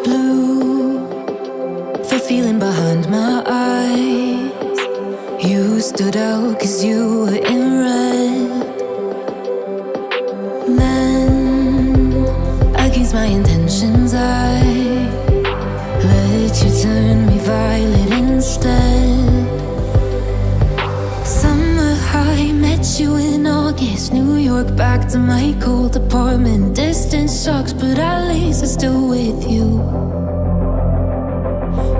Blue, the feeling behind my eyes. You stood out 'cause you were in red. Then, against my intentions, I let you turn me violet instead. Summer high, met you in August. New York, back to my cold apartment. Distance sucks, but at least I'm still with you.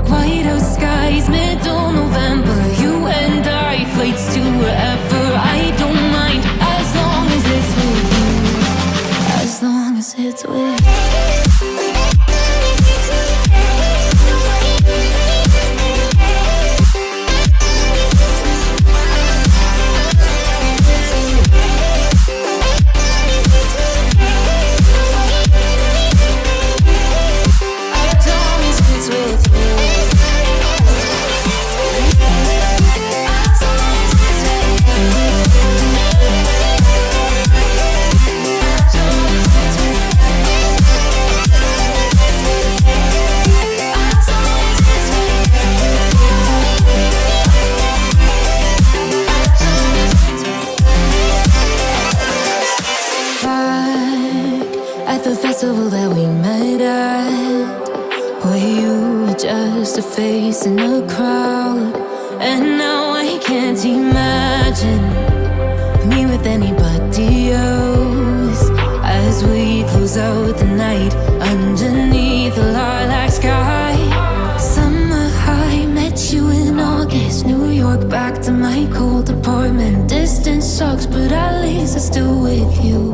White out skies, middle November. You and I, flights to wherever. I don't mind, as long as it's with you. As long as it's with you. The festival that we met at, where you were just a face in a crowd. And now I can't imagine me with anybody else. As we close out the night underneath the lilac sky. Summer high, met you in August. New York, back to my cold apartment. Distance sucks, but at least I'm still with you.